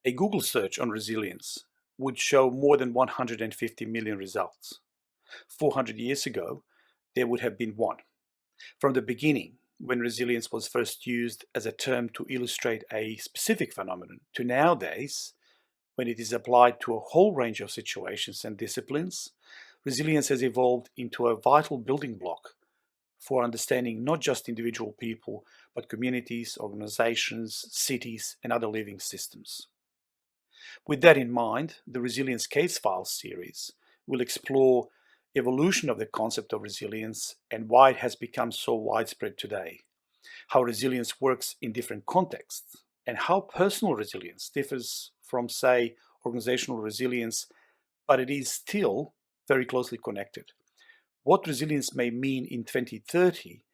A Google search on resilience would show more than 150 million results. 400 years ago, there would have been one. From the beginning, when resilience was first used as a term to illustrate a specific phenomenon, to nowadays, when it is applied to a whole range of situations and disciplines, resilience has evolved into a vital building block for understanding not just individual people, but communities, organizations, cities, and other living systems. With that in mind, the Resilience Case Files series will explore evolution of the concept of resilience and why it has become so widespread today, how resilience works in different contexts, and how personal resilience differs from, say, organizational resilience, but it is still very closely connected. What resilience may mean in 2030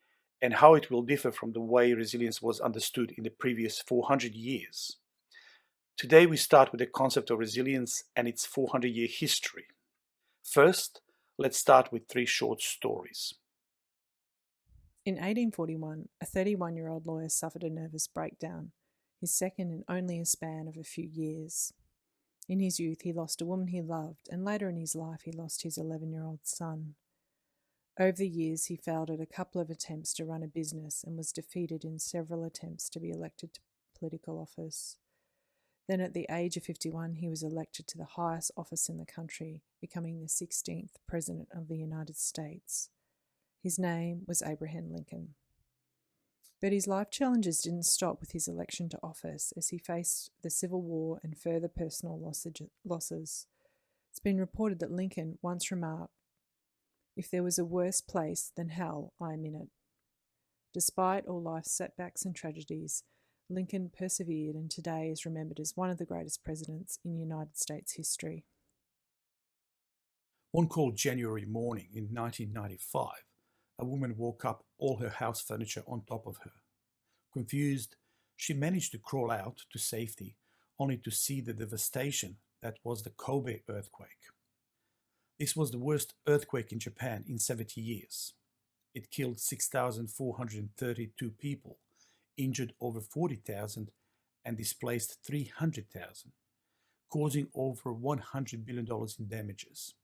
and how it will differ from the way resilience was understood in the previous 400 years. Today we start with the concept of resilience and its 400-year history. First, let's start with three short stories. In 1841, a 31-year-old lawyer suffered a nervous breakdown, his second in only a span of a few years. In his youth, he lost a woman he loved, and later in his life, he lost his 11-year-old son. Over the years, he failed at a couple of attempts to run a business and was defeated in several attempts to be elected to political office. Then at the age of 51, he was elected to the highest office in the country, becoming the 16th President of the United States. His name was Abraham Lincoln. But his life challenges didn't stop with his election to office as he faced the Civil War and further personal losses. It's been reported that Lincoln once remarked, "If there was a worse place than hell, I am in it." Despite all life's setbacks and tragedies, Lincoln persevered and today is remembered as one of the greatest presidents in United States history. One cold January morning in 1995, a woman woke up all her house furniture on top of her. Confused, she managed to crawl out to safety, only to see the devastation that was the Kobe earthquake. This was the worst earthquake in Japan in 70 years. It killed 6,432 people, injured over 40,000, and displaced 300,000, causing over $100 billion in damages.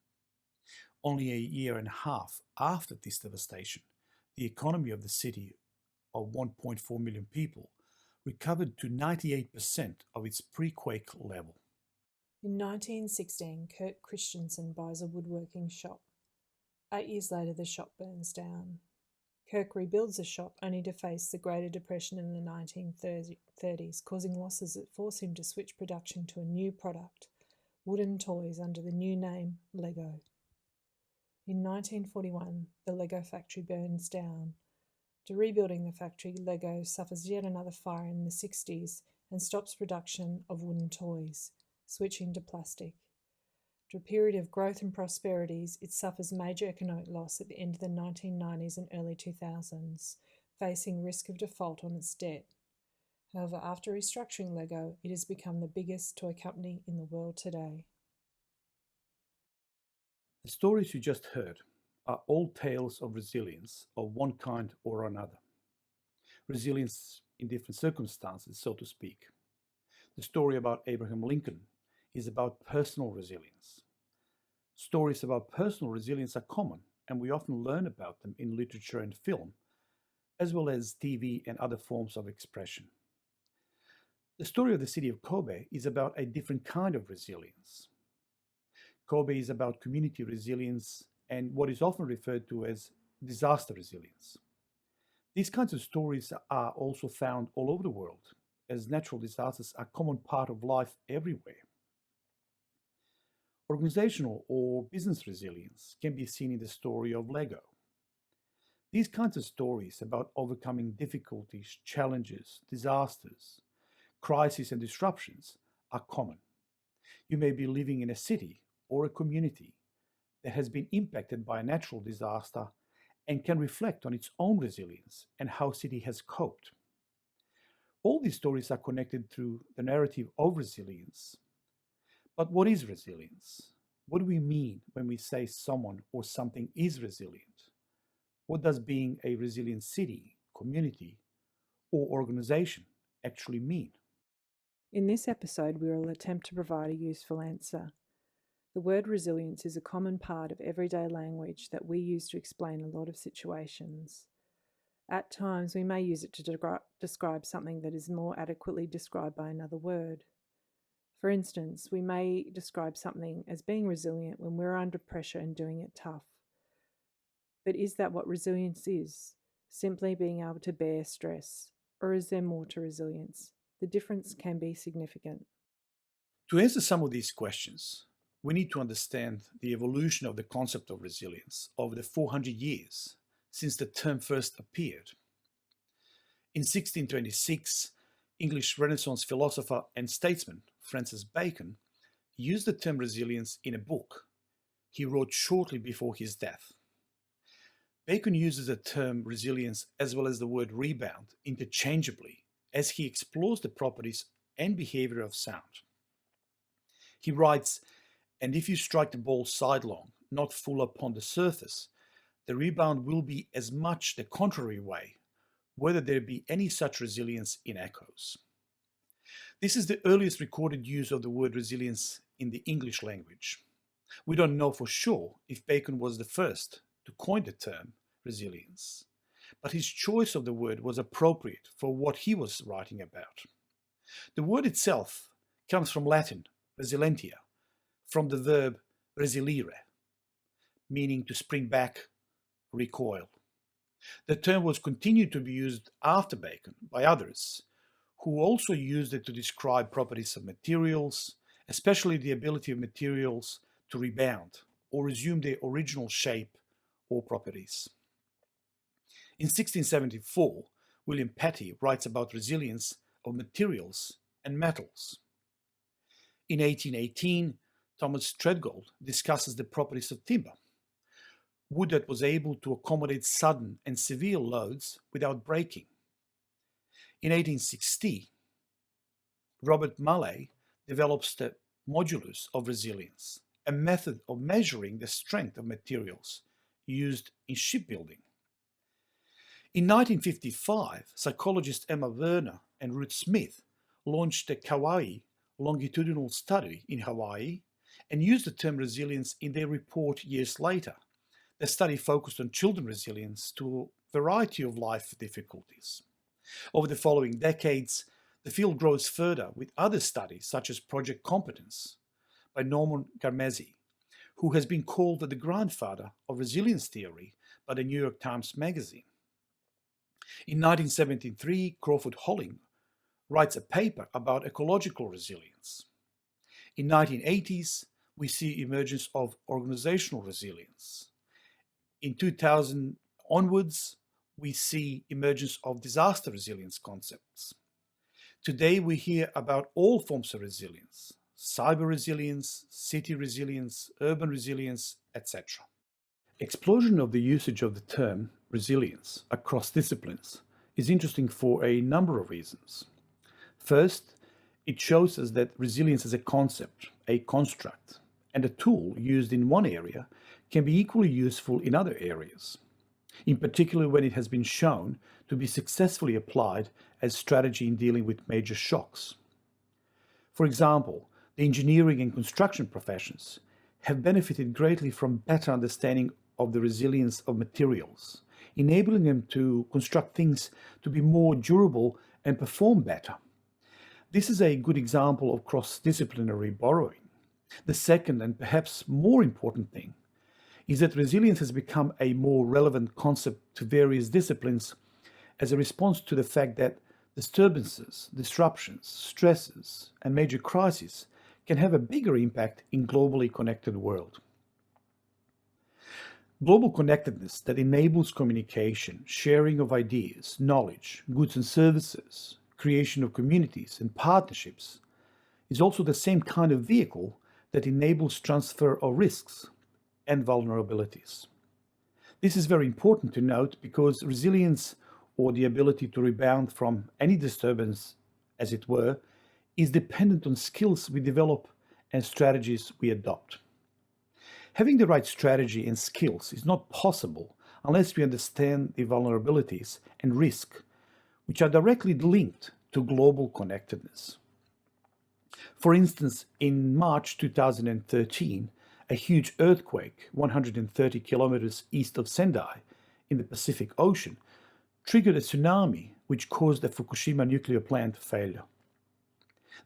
Only a year and a half after this devastation, the economy of the city of 1.4 million people recovered to 98% of its pre-quake level. In 1916, Kurt Christensen buys a woodworking shop. 8 years later, the shop burns down. Kirk rebuilds the shop only to face the Greater Depression in the 1930s, causing losses that force him to switch production to a new product, wooden toys under the new name Lego. In 1941, the Lego factory burns down. To rebuilding the factory, Lego suffers yet another fire in the 60s and stops production of wooden toys, switching to plastic. After a period of growth and prosperities, it suffers major economic loss at the end of the 1990s and early 2000s, facing risk of default on its debt. However, after restructuring Lego, it has become the biggest toy company in the world today. The stories you just heard are all tales of resilience of one kind or another. Resilience in different circumstances, so to speak. The story about Abraham Lincoln is about personal resilience. Stories about personal resilience are common, and we often learn about them in literature and film, as well as TV and other forms of expression. The story of the city of Kobe is about a different kind of resilience. Kobe is about community resilience and what is often referred to as disaster resilience. These kinds of stories are also found all over the world, as natural disasters are a common part of life everywhere. Organizational or business resilience can be seen in the story of Lego. These kinds of stories about overcoming difficulties, challenges, disasters, crises, and disruptions are common. You may be living in a city or a community that has been impacted by a natural disaster and can reflect on its own resilience and how city has coped. All these stories are connected through the narrative of resilience. But what is resilience? What do we mean when we say someone or something is resilient? What does being a resilient city, community, or organization actually mean? In this episode, we will attempt to provide a useful answer. The word resilience is a common part of everyday language that we use to explain a lot of situations. At times, we may use it to describe something that is more adequately described by another word. For instance, we may describe something as being resilient when we're under pressure and doing it tough. But is that what resilience is? Simply being able to bear stress? Or is there more to resilience? The difference can be significant. To answer some of these questions, we need to understand the evolution of the concept of resilience over the 400 years since the term first appeared. In 1626, English Renaissance philosopher and statesman Francis Bacon used the term resilience in a book he wrote shortly before his death. Bacon uses the term resilience as well as the word rebound interchangeably as he explores the properties and behavior of sound. He writes, "And if you strike the ball sidelong, not full upon the surface, the rebound will be as much the contrary way, whether there be any such resilience in echoes." This is the earliest recorded use of the word resilience in the English language. We don't know for sure if Bacon was the first to coin the term resilience, but his choice of the word was appropriate for what he was writing about. The word itself comes from Latin resilientia, from the verb resilire, meaning to spring back, recoil. The term was continued to be used after Bacon by others, who also used it to describe properties of materials, especially the ability of materials to rebound or resume their original shape or properties. In 1674, William Petty writes about resilience of materials and metals. In 1818, Thomas Treadgold discusses the properties of timber, wood that was able to accommodate sudden and severe loads without breaking. In 1860, Robert Mullay develops the modulus of resilience, a method of measuring the strength of materials used in shipbuilding. In 1955, psychologists Emma Werner and Ruth Smith launched the Kauai longitudinal study in Hawaii and used the term resilience in their report years later. The study focused on children's resilience to a variety of life difficulties. Over the following decades, the field grows further with other studies such as Project Competence by Norman Garmezi, who has been called the grandfather of resilience theory by the New York Times Magazine. In 1973, Crawford Holling writes a paper about ecological resilience. In 1980s, we see emergence of organizational resilience. In 2000 onwards, we see emergence of disaster resilience concepts. Today, we hear about all forms of resilience: cyber resilience, city resilience, urban resilience, etc. Explosion of the usage of the term resilience across disciplines is interesting for a number of reasons. First, it shows us that resilience as a concept, a construct, and a tool used in one area can be equally useful in other areas, in particular when it has been shown to be successfully applied as strategy in dealing with major shocks. For example, the engineering and construction professions have benefited greatly from better understanding of the resilience of materials, enabling them to construct things to be more durable and perform better. This is a good example of cross-disciplinary borrowing. The second and perhaps more important thing is that resilience has become a more relevant concept to various disciplines as a response to the fact that disturbances, disruptions, stresses, and major crises can have a bigger impact in globally connected world. Global connectedness that enables communication, sharing of ideas, knowledge, goods and services, creation of communities and partnerships is also the same kind of vehicle that enables transfer of risks and vulnerabilities. This is very important to note because resilience, or the ability to rebound from any disturbance, as it were, is dependent on skills we develop and strategies we adopt. Having the right strategy and skills is not possible unless we understand the vulnerabilities and risk which are directly linked to global connectedness. For instance, in March 2013, a huge earthquake 130 kilometers east of Sendai in the Pacific Ocean triggered a tsunami which caused the Fukushima nuclear plant failure.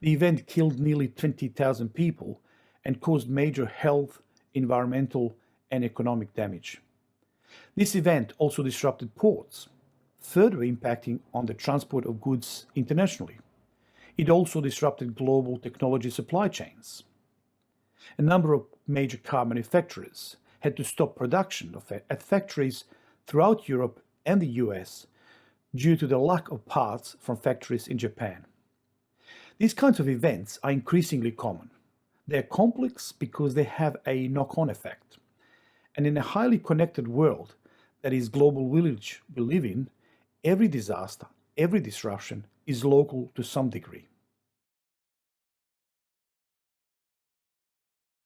The event killed nearly 20,000 people and caused major health, environmental, and economic damage. This event also disrupted ports, further impacting on the transport of goods internationally. It also disrupted global technology supply chains. A number of major car manufacturers had to stop production at factories throughout Europe and the US due to the lack of parts from factories in Japan. These kinds of events are increasingly common. They are complex because they have a knock-on effect. And in a highly connected world that is global village we live in, every disaster, every disruption is local to some degree.